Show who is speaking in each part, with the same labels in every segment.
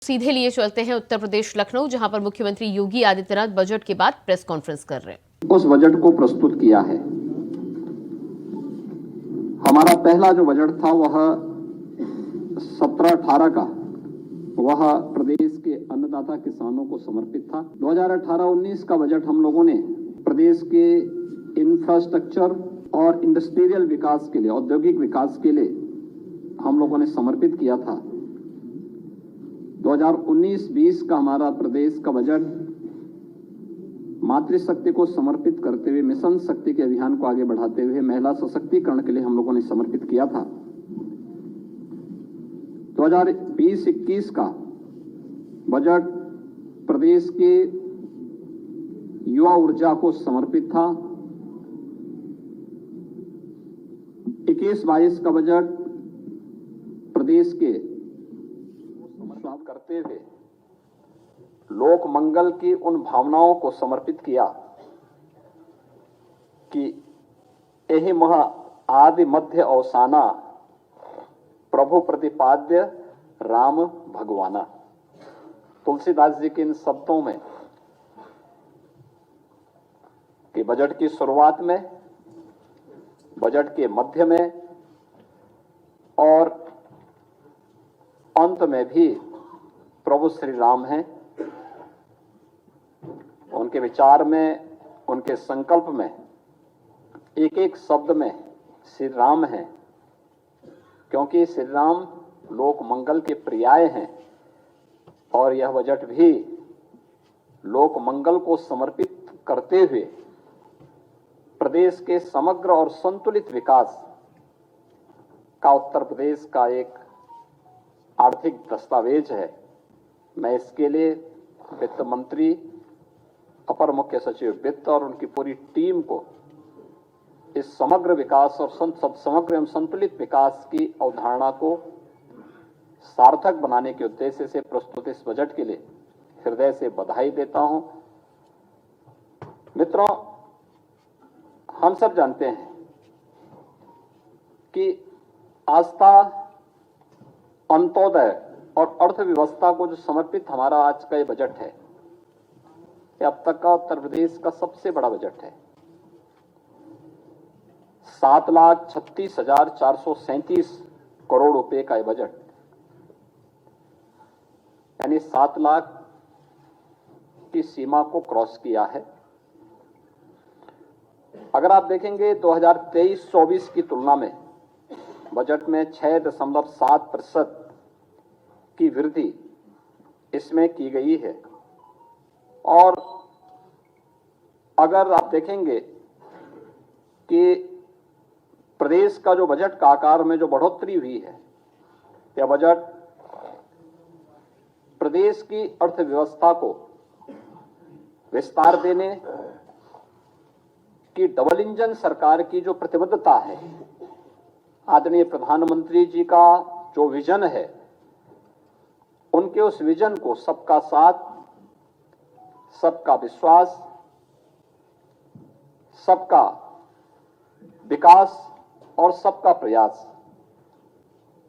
Speaker 1: सीधे लिए चलते हैं उत्तर प्रदेश लखनऊ, जहां पर मुख्यमंत्री योगी आदित्यनाथ बजट के बाद प्रेस कॉन्फ्रेंस कर रहे हैं।
Speaker 2: उस बजट को प्रस्तुत किया है। हमारा पहला जो बजट था वह 17-18 का, वह प्रदेश के अन्नदाता किसानों को समर्पित था। 2018-19 का बजट हम लोगों ने प्रदेश के इंफ्रास्ट्रक्चर और इंडस्ट्रियल विकास के लिए, औद्योगिक विकास के लिए हम लोगों ने समर्पित किया था। 2019-20 का हमारा प्रदेश का बजट मातृशक्ति को समर्पित करते हुए, मिशन शक्ति के अभियान को आगे बढ़ाते हुए महिला सशक्तिकरण के लिए हम लोगों ने समर्पित किया था। 2020-21 का बजट प्रदेश के युवा ऊर्जा को समर्पित था। 21-22 का बजट प्रदेश के समर्पित करते हुए लोक मंगल की उन भावनाओं को समर्पित किया कि यही मह आदि मध्य अवसाना प्रभु प्रतिपाद्य राम भगवाना। तुलसीदास जी के इन शब्दों में कि बजट की शुरुआत में, बजट के मध्य में और अंत में भी प्रभु श्री राम हैं। उनके विचार में, उनके संकल्प में एक एक शब्द में श्री राम हैं, क्योंकि श्री राम लोक मंगल के पर्याय हैं और यह बजट भी लोक मंगल को समर्पित करते हुए प्रदेश के समग्र और संतुलित विकास का उत्तर प्रदेश का एक आर्थिक दस्तावेज है। मैं इसके लिए वित्त मंत्री, अपर मुख्य सचिव वित्त और उनकी पूरी टीम को इस समग्र विकास और समग्र एवं संतुलित विकास की अवधारणा को सार्थक बनाने के उद्देश्य से प्रस्तुत इस बजट के लिए हृदय से बधाई देता हूं। मित्रों, हम सब जानते हैं कि आस्था, अंत्योदय और अर्थव्यवस्था को जो समर्पित हमारा आज का ये बजट है, ये अब तक का उत्तर प्रदेश का सबसे बड़ा बजट है। 7,36,437 करोड़ रुपए का ये बजट, यानी 7 लाख की सीमा को क्रॉस किया है। अगर आप देखेंगे 2023-24 की तुलना में बजट में 6.7% की वृद्धि इसमें की गई है। और अगर आप देखेंगे कि प्रदेश का जो बजट का आकार में जो बढ़ोतरी हुई है, यह बजट प्रदेश की अर्थव्यवस्था को विस्तार देने की डबल इंजन सरकार की जो प्रतिबद्धता है, आदरणीय प्रधानमंत्री जी का जो विजन है, उनके उस विजन को सबका साथ, सबका विश्वास, सबका विकास और सबका प्रयास,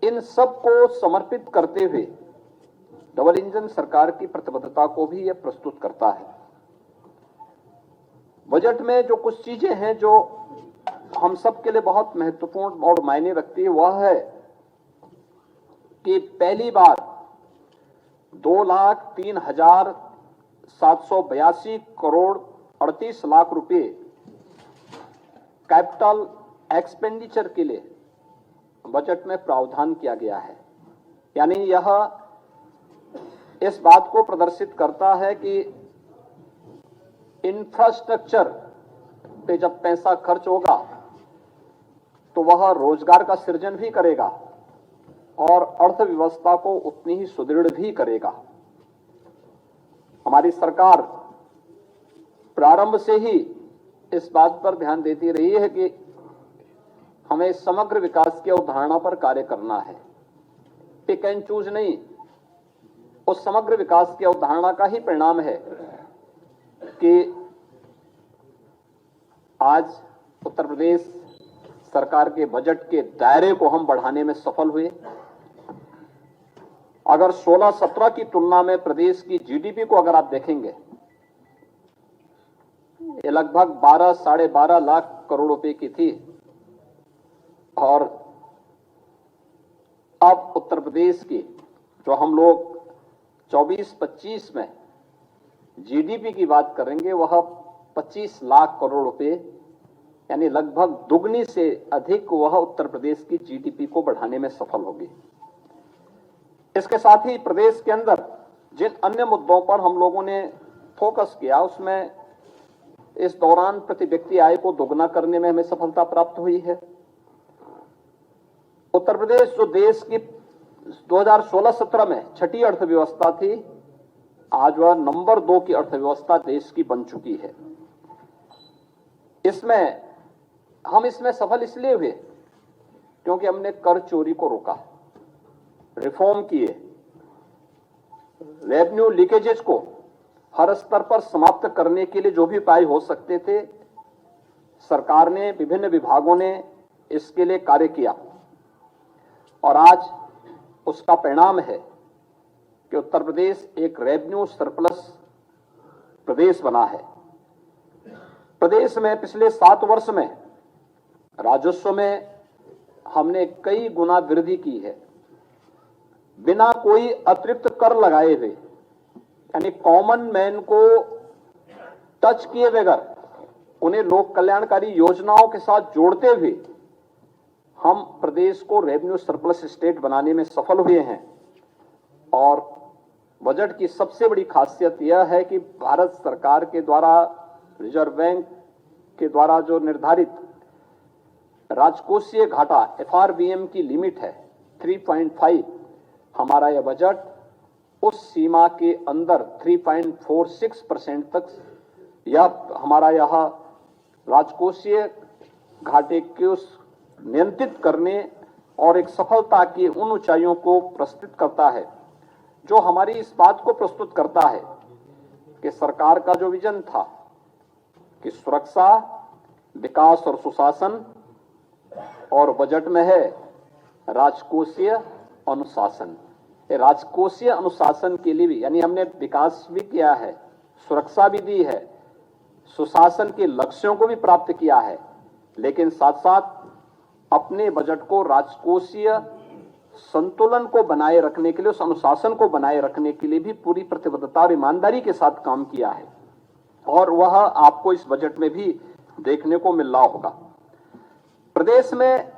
Speaker 2: इन सब को समर्पित करते हुए डबल इंजन सरकार की प्रतिबद्धता को भी यह प्रस्तुत करता है। बजट में जो कुछ चीजें हैं जो हम सब के लिए बहुत महत्वपूर्ण और मायने रखती है, वह है कि पहली बार 2,03,782 करोड़ 38 लाख रुपए कैपिटल एक्सपेंडिचर के लिए बजट में प्रावधान किया गया है। यानी यह इस बात को प्रदर्शित करता है कि इंफ्रास्ट्रक्चर पे जब पैसा खर्च होगा तो वह रोजगार का सृजन भी करेगा और अर्थव्यवस्था को उतनी ही सुदृढ़ भी करेगा। हमारी सरकार प्रारंभ से ही इस बात पर ध्यान देती रही है कि हमें समग्र विकास की अवधारणा पर कार्य करना है, पिक एंड चूज नहीं। उस समग्र विकास की अवधारणा का ही परिणाम है कि आज उत्तर प्रदेश सरकार के बजट के दायरे को हम बढ़ाने में सफल हुए। अगर 16-17 की तुलना में प्रदेश की जीडीपी को अगर आप देखेंगे, ये लगभग 12 साढ़े 12 लाख करोड़ रुपए की थी और अब उत्तर प्रदेश की जो हम लोग 24-25 में जीडीपी की बात करेंगे वह 25 लाख करोड़ रुपए, यानी लगभग दुगनी से अधिक वह उत्तर प्रदेश की जीडीपी को बढ़ाने में सफल होगी। इसके साथ ही प्रदेश के अंदर जिन अन्य मुद्दों पर हम लोगों ने फोकस किया उसमें इस दौरान प्रति व्यक्ति आय को दोगुना करने में हमें सफलता प्राप्त हुई है। उत्तर प्रदेश जो देश की 2016-17 में छठी अर्थव्यवस्था थी, आज वह नंबर 2 की अर्थव्यवस्था देश की बन चुकी है। हम इसमें सफल इसलिए हुए क्योंकि हमने कर चोरी को रोका, रिफॉर्म किए, रेवेन्यू लीकेजेस को हर स्तर पर समाप्त करने के लिए जो भी उपाय हो सकते थे, सरकार ने, विभिन्न विभागों ने इसके लिए कार्य किया और आज उसका परिणाम है कि उत्तर प्रदेश एक रेवेन्यू सरप्लस प्रदेश बना है। प्रदेश में पिछले 7 वर्ष में राजस्व में हमने कई गुना वृद्धि की है, बिना कोई अतिरिक्त कर लगाए हुए, यानी कॉमन मैन को टच किए बगैर उन्हें लोक कल्याणकारी योजनाओं के साथ जोड़ते हुए हम प्रदेश को रेवेन्यू सरप्लस स्टेट बनाने में सफल हुए हैं। और बजट की सबसे बड़ी खासियत यह है कि भारत सरकार के द्वारा, रिजर्व बैंक के द्वारा जो निर्धारित राजकोषीय घाटा FRBM की लिमिट है 3.5, हमारा यह बजट उस सीमा के अंदर 3.46% तक हमारा यह राजकोषीय घाटे को नियंत्रित करने और एक सफलता की उन ऊंचाइयों को प्रस्तुत करता है, जो हमारी इस बात को प्रस्तुत करता है कि सरकार का जो विजन था कि सुरक्षा, विकास और सुशासन, और बजट में है राजकोषीय अनुशासन। राजकोषीय अनुशासन के लिए भी, यानी हमने विकास भी किया है, सुरक्षा भी दी है, सुशासन के लक्ष्यों को भी प्राप्त किया है, लेकिन साथ साथ अपने बजट को राजकोषीय संतुलन को बनाए रखने के लिए, उस अनुशासन को बनाए रखने के लिए भी पूरी प्रतिबद्धता और ईमानदारी के साथ काम किया है और वह आपको इस बजट में भी देखने को मिल रहा होगा। प्रदेश में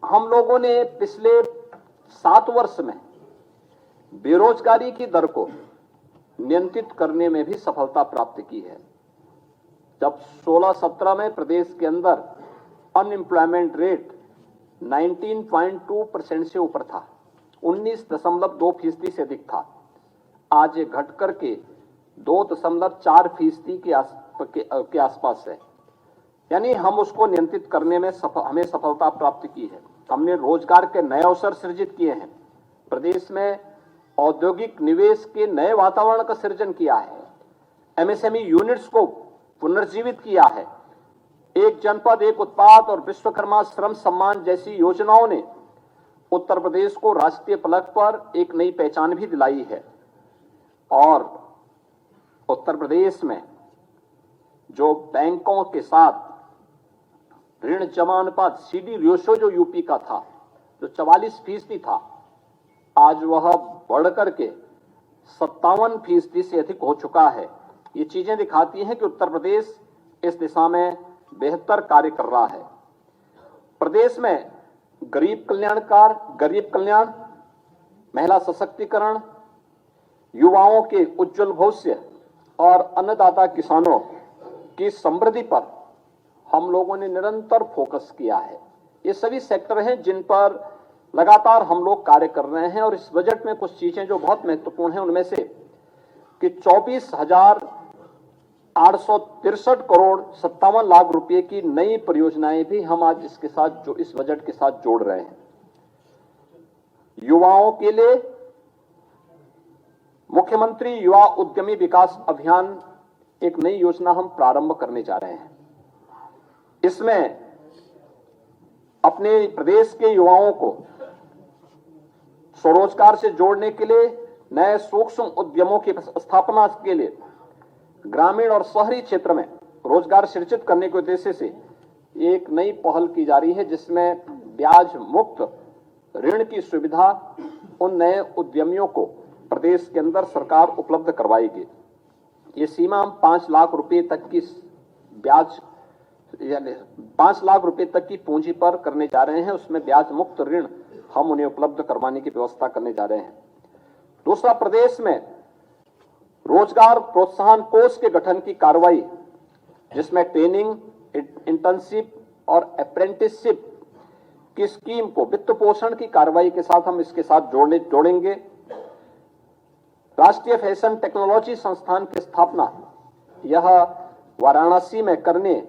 Speaker 2: हम लोगों ने पिछले 7 वर्ष में बेरोजगारी की दर को नियंत्रित करने में भी सफलता प्राप्त की है। जब 16-17 में प्रदेश के अंदर अनएम्प्लॉयमेंट रेट 19.2% से ऊपर था, 19.2% से अधिक था, आज ये घट करके 2.4% के आसपास है। यानी हम उसको नियंत्रित करने में हमें सफलता प्राप्त की है। हमने रोजगार के नए अवसर सृजित किए हैं, प्रदेश में औद्योगिक निवेश के नए वातावरण का सृजन किया है, MSME यूनिट्स को पुनर्जीवित किया है, एक जनपद एक उत्पाद और विश्वकर्मा श्रम सम्मान जैसी योजनाओं ने उत्तर प्रदेश को राष्ट्रीय पलक पर एक नई पहचान भी दिलाई है। और उत्तर प्रदेश में जो बैंकों के साथ ऋण जमा अनुपात CD रेशो जो यूपी का था, जो 44% था, आज वह बढ़कर के 57% से अधिक हो चुका है। ये चीजें दिखाती हैं कि उत्तर प्रदेश इस दिशा में बेहतर कार्य कर रहा है। प्रदेश में गरीब कल्याण, महिला सशक्तिकरण, युवाओं के उज्जवल भविष्य और अन्नदाता किसानों की समृद्धि पर हम लोगों ने निरंतर फोकस किया है। ये सभी सेक्टर हैं जिन पर लगातार हम लोग कार्य कर रहे हैं और इस बजट में कुछ चीजें जो बहुत महत्वपूर्ण हैं उनमें से कि 24,863 करोड़ 57 लाख रुपए की नई परियोजनाएं भी हम आज इसके साथ जो इस बजट के साथ जोड़ रहे हैं। युवाओं के लिए मुख्यमंत्री युवा उद्यमी विकास अभियान एक नई योजना हम प्रारंभ करने जा रहे हैं। इसमें अपने प्रदेश के युवाओं को स्वरोजगार से जोड़ने के लिए, नए सूक्ष्म उद्यमों की स्थापना के लिए, ग्रामीण और शहरी क्षेत्र में रोजगार सृजित करने के उद्देश्य से एक नई पहल की जा रही है, जिसमें ब्याज मुक्त ऋण की सुविधा उन नए उद्यमियों को प्रदेश के अंदर सरकार उपलब्ध करवाएगी। ये सीमा हम 5 लाख रुपए तक की ब्याज यानी 5 लाख रुपए तक की पूंजी पर करने जा रहे हैं। उसमें ब्याज मुक्त ऋण हम उन्हें उपलब्ध करवाने की व्यवस्था करने जा रहे हैं। दूसरा, प्रदेश में रोजगार प्रोत्साहन कोष के गठन की कार्रवाई, जिसमें ट्रेनिंग, इंटर्नशिप और अप्रेंटिसशिप की स्कीम को वित्त पोषण की कार्रवाई के साथ हम इसके साथ जोड़ेंगे। राष्ट्रीय फैशन टेक्नोलॉजी संस्थान की स्थापना यह वाराणसी में करने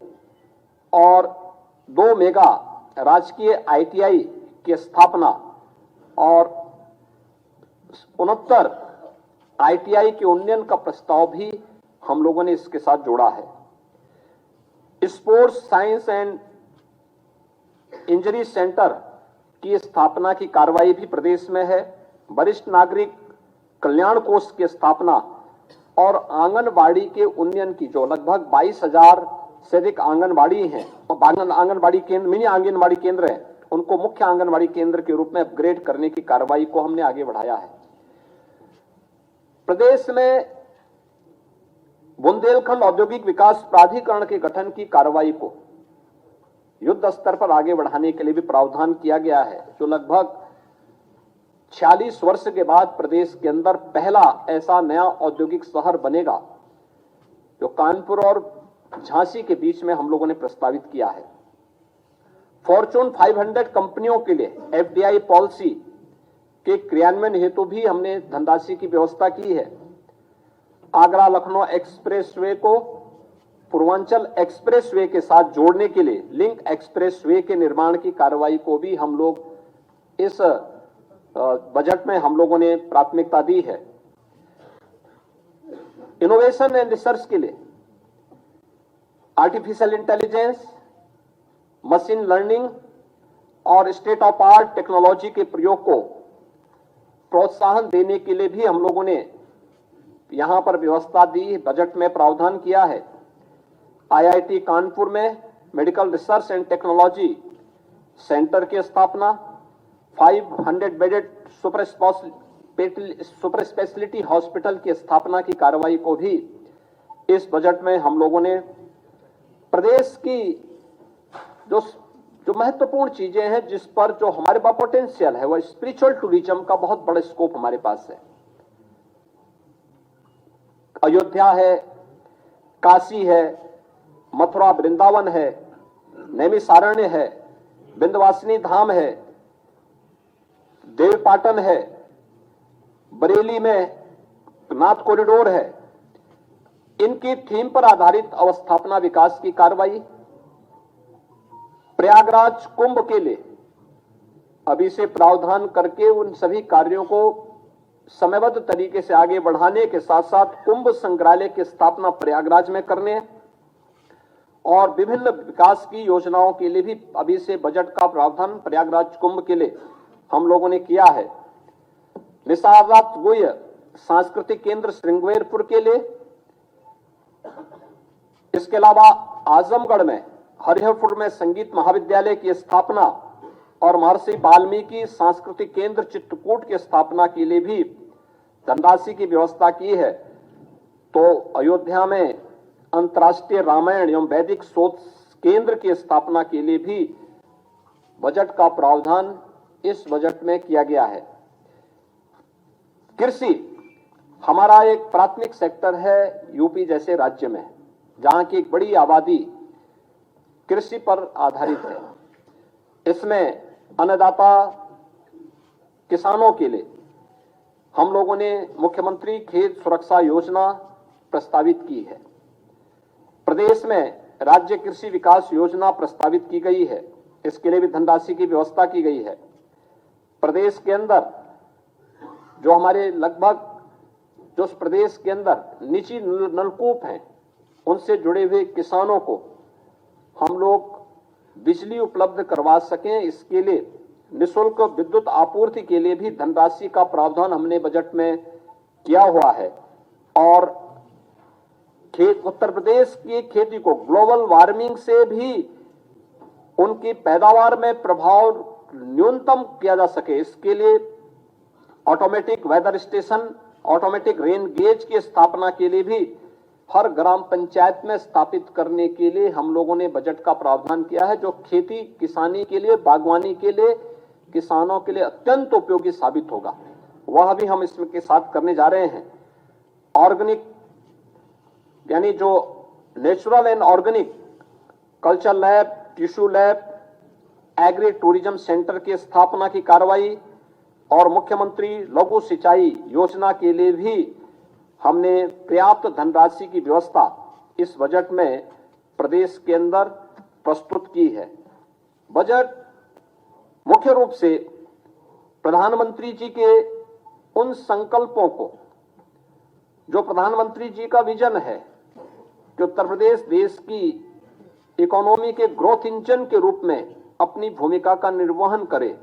Speaker 2: और 2 मेगा राजकीय ITI की स्थापना और 69 ITI के उन्नयन का प्रस्ताव भी हम लोगों ने इसके साथ जोड़ा है। Sports science and injury centre की स्थापना की कार्रवाई भी प्रदेश में है। वरिष्ठ नागरिक कल्याण कोष की स्थापना और आंगनबाड़ी के उन्नयन की, जो लगभग 22,000 से अधिक आंगनबाड़ी हैं, आंगनबाड़ी केंद्र, मिनी आंगनबाड़ी केंद्र हैं, उनको मुख्य आंगनबाड़ी केंद्र के रूप में अपग्रेड करने की कार्रवाई को हमने आगे बढ़ाया है। प्रदेश में बुंदेलखंड औद्योगिक विकास प्राधिकरण के गठन की कार्रवाई को युद्ध स्तर पर आगे बढ़ाने के लिए भी प्रावधान किया गया है, जो लगभग 46 वर्ष के बाद प्रदेश के अंदर पहला ऐसा नया औद्योगिक शहर बनेगा, जो कानपुर और झांसी के बीच में हम लोगों ने प्रस्तावित किया है। फॉर्चून 500 कंपनियों के लिए FDI पॉलिसी के क्रियान्वयन हेतु भी हमने धनराशि की व्यवस्था की है। आगरा लखनऊ एक्सप्रेसवे को पूर्वांचल एक्सप्रेसवे के साथ जोड़ने के लिए लिंक एक्सप्रेसवे के निर्माण की कार्रवाई को भी हम लोग इस बजट में हम लोगों ने प्राथमिकता दी है। इनोवेशन एंड रिसर्च के लिए आर्टिफिशियल इंटेलिजेंस, मशीन लर्निंग और स्टेट ऑफ आर्ट टेक्नोलॉजी के प्रयोग को प्रोत्साहन देने के लिए भी हम लोगों ने यहां पर व्यवस्था दी, बजट में प्रावधान किया है। IIT कानपुर में medical research and technology centre की स्थापना, 500 बेडेड सुपर स्पेशलिटी हॉस्पिटल की स्थापना की कार्रवाई को भी इस बजट में हम लोगों ने प्रदेश की जो महत्वपूर्ण चीजें हैं, जिस पर जो हमारे पास पोटेंशियल है, वो स्पिरिचुअल टूरिज्म का बहुत बड़ा स्कोप हमारे पास है। अयोध्या है, काशी है, मथुरा वृंदावन है, नैमिषारण्य है, विंध्यवासिनी धाम है, देवपाटन है, बरेली में नाथ कॉरिडोर है। इनकी थीम पर आधारित अवस्थापना विकास की कार्रवाई, प्रयागराज कुंभ के लिए अभी से प्रावधान करके उन सभी कार्यों को समयबद्ध तरीके से आगे बढ़ाने के साथ साथ कुंभ संग्रहालय की स्थापना प्रयागराज में करने और विभिन्न विकास की योजनाओं के लिए भी अभी से बजट का प्रावधान प्रयागराज कुंभ के लिए हम लोगों ने किया है। निसारत गुय सांस्कृतिक केंद्र श्रृंगेरपुर के लिए, इसके अलावा आजमगढ़ में हरिहरपुर में संगीत महाविद्यालय की स्थापना और महर्षि वाल्मीकि सांस्कृतिक केंद्र चित्रकूट की स्थापना के लिए भी धनराशि की व्यवस्था की है। तो अयोध्या में अंतर्राष्ट्रीय रामायण एवं वैदिक शोध केंद्र की स्थापना के लिए भी बजट का प्रावधान इस बजट में किया गया है। कृषि हमारा एक प्राथमिक सेक्टर है यूपी जैसे राज्य में, जहां की एक बड़ी आबादी कृषि पर आधारित है। इसमें अन्नदाता किसानों के लिए हम लोगों ने मुख्यमंत्री खेत सुरक्षा योजना प्रस्तावित की है। प्रदेश में राज्य कृषि विकास योजना प्रस्तावित की गई है, इसके लिए भी धनराशि की व्यवस्था की गई है। प्रदेश के अंदर जो हमारे लगभग जो प्रदेश के अंदर निजी नलकूप हैं, उनसे जुड़े हुए किसानों को हम लोग बिजली उपलब्ध करवा सकें, इसके लिए निःशुल्क विद्युत आपूर्ति के लिए भी धनराशि का प्रावधान हमने बजट में किया हुआ है और उत्तर प्रदेश की खेती को ग्लोबल वार्मिंग से भी उनकी पैदावार में प्रभाव न्यूनतम किया जा सके, इसके लिए automatic weather station, automatic rain gauge की स्थापना के लिए भी हर ग्राम पंचायत में स्थापित करने के लिए हम लोगों ने बजट का प्रावधान किया है, जो खेती किसानी के लिए, बागवानी के लिए, किसानों के लिए अत्यंत उपयोगी साबित होगा। वह भी हम इसके साथ करने जा रहे हैं। ऑर्गेनिक यानी जो natural and organic culture lab, tissue lab, agri tourism centre की स्थापना की कार्रवाई और मुख्यमंत्री लघु सिंचाई योजना के लिए भी हमने पर्याप्त धनराशि की व्यवस्था इस बजट में प्रदेश के अंदर प्रस्तुत की है। बजट मुख्य रूप से प्रधानमंत्री जी के उन संकल्पों को, जो प्रधानमंत्री जी का विजन है कि उत्तर प्रदेश देश की इकोनॉमी के ग्रोथ इंजन के रूप में अपनी भूमिका का निर्वहन करे,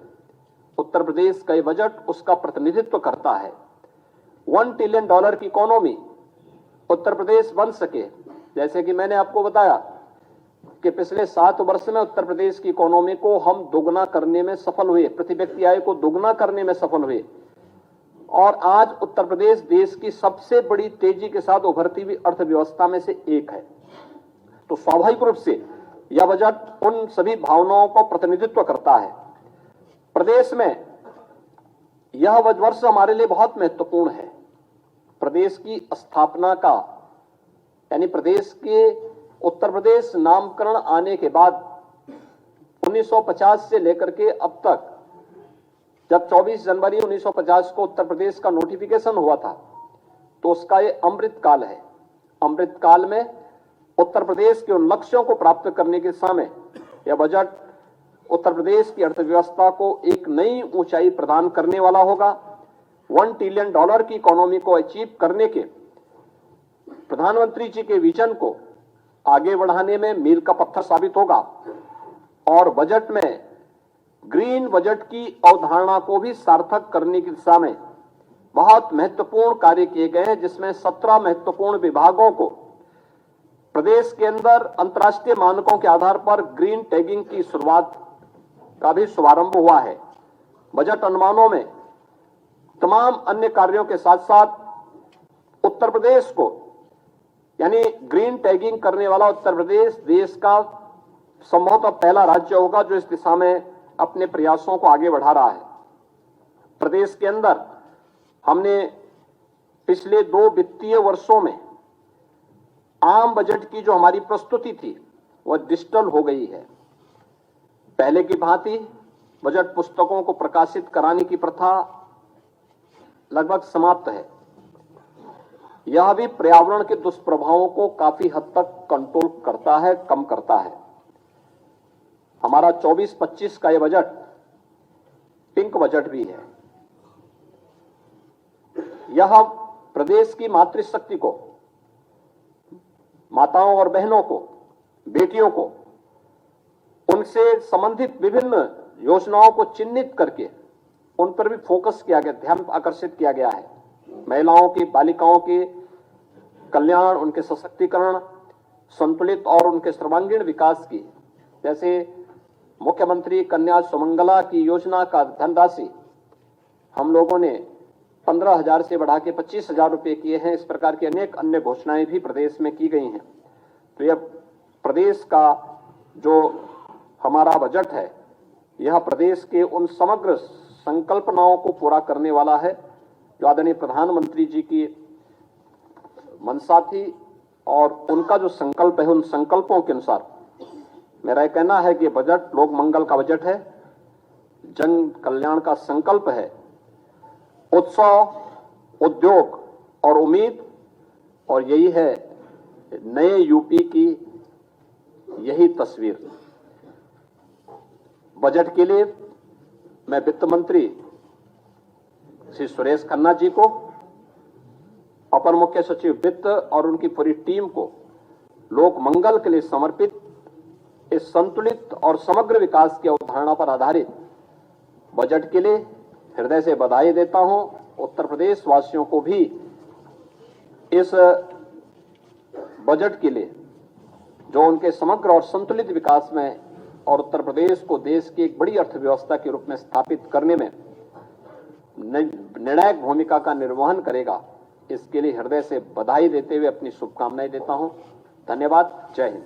Speaker 2: उत्तर प्रदेश का ये बजट उसका प्रतिनिधित्व करता है। $1 ट्रिलियन की इकोनॉमी उत्तर प्रदेश बन सके, जैसे कि मैंने आपको बताया कि पिछले 7 वर्ष में उत्तर प्रदेश की इकोनॉमी को हम दोगुना करने में सफल हुए, प्रति व्यक्ति आय को दोगुना करने में सफल हुए और आज उत्तर प्रदेश देश की सबसे बड़ी तेजी के साथ उभरती हुई अर्थव्यवस्था में से एक है। तो स्वाभाविक रूप से यह बजट उन सभी भावनाओं को प्रतिनिधित्व करता है। प्रदेश में यह वर्ष हमारे लिए बहुत महत्वपूर्ण है। प्रदेश की स्थापना का यानी प्रदेश के उत्तर प्रदेश नामकरण आने के बाद 1950 से लेकर के अब तक, जब 24 जनवरी 1950 को उत्तर प्रदेश का नोटिफिकेशन हुआ था, तो उसका ये अमृत काल है। अमृत काल में उत्तर प्रदेश के उन लक्ष्यों को प्राप्त करने के समय यह बजट उत्तर प्रदेश की अर्थव्यवस्था को एक नई ऊंचाई प्रदान करने वाला होगा। $1 ट्रिलियन की इकोनॉमी को अचीव करने के प्रधानमंत्री जी के विजन को आगे बढ़ाने में मील का पत्थर साबित होगा और बजट में ग्रीन बजट की अवधारणा को भी सार्थक करने की दिशा में बहुत महत्वपूर्ण कार्य किए गए हैं, जिसमें 17 महत्वपूर्ण विभागों को प्रदेश के अंदर अंतर्राष्ट्रीय मानकों के आधार पर ग्रीन टैगिंग की शुरुआत का भी शुभारंभ हुआ है। बजट अनुमानों में तमाम अन्य कार्यों के साथ साथ उत्तर प्रदेश को यानी ग्रीन टैगिंग करने वाला उत्तर प्रदेश देश का संभवतः पहला राज्य होगा जो इस दिशा में अपने प्रयासों को आगे बढ़ा रहा है। प्रदेश के अंदर हमने पिछले 2 वित्तीय वर्षों में आम बजट की जो हमारी प्रस्तुति थी वह डिजिटल हो गई है। पहले की भांति बजट पुस्तकों को प्रकाशित कराने की प्रथा लगभग समाप्त है। यह भी पर्यावरण के दुष्प्रभावों को काफी हद तक कंट्रोल करता है, कम करता है। हमारा 24-25 का यह बजट पिंक बजट भी है। यह प्रदेश की मातृशक्ति को, माताओं और बहनों को, बेटियों को, उनसे संबंधित विभिन्न योजनाओं को चिन्हित करके उन पर भी फोकस किया गया, ध्यान आकर्षित किया गया है। महिलाओं की, बालिकाओं के कल्याण, उनके सशक्तिकरण, संतुलित और उनके सर्वांगीण विकास की, जैसे मुख्यमंत्री कन्या सुमंगला की योजना का धनराशि हम लोगों ने 15,000 से बढ़ा के 25,000 रुपए किए हैं। इस प्रकार की अनेक अन्य घोषणाएं भी प्रदेश में की गई हैं। तो यह प्रदेश का जो हमारा बजट है, यह प्रदेश के उन समग्र संकल्पनाओं को पूरा करने वाला है जो आदरणीय प्रधानमंत्री जी की मंशा थी और उनका जो संकल्प है, उन संकल्पों के अनुसार मेरा यह कहना है कि बजट लोक मंगल का बजट है, जन कल्याण का संकल्प है, उत्सव, उद्योग और उम्मीद, और यही है नए यूपी की यही तस्वीर। बजट के लिए मैं वित्त मंत्री श्री सुरेश खन्ना जी को, अपर मुख्य सचिव वित्त और उनकी पूरी टीम को लोक मंगल के लिए समर्पित इस संतुलित और समग्र विकास की अवधारणा पर आधारित बजट के लिए हृदय से बधाई देता हूं। उत्तर प्रदेश वासियों को भी इस बजट के लिए जो उनके समग्र और संतुलित विकास में और उत्तर प्रदेश को देश की एक बड़ी अर्थव्यवस्था के रूप में स्थापित करने में निर्णायक भूमिका का निर्वहन करेगा, इसके लिए हृदय से बधाई देते हुए अपनी शुभकामनाएं देता हूं। धन्यवाद। जय हिंद।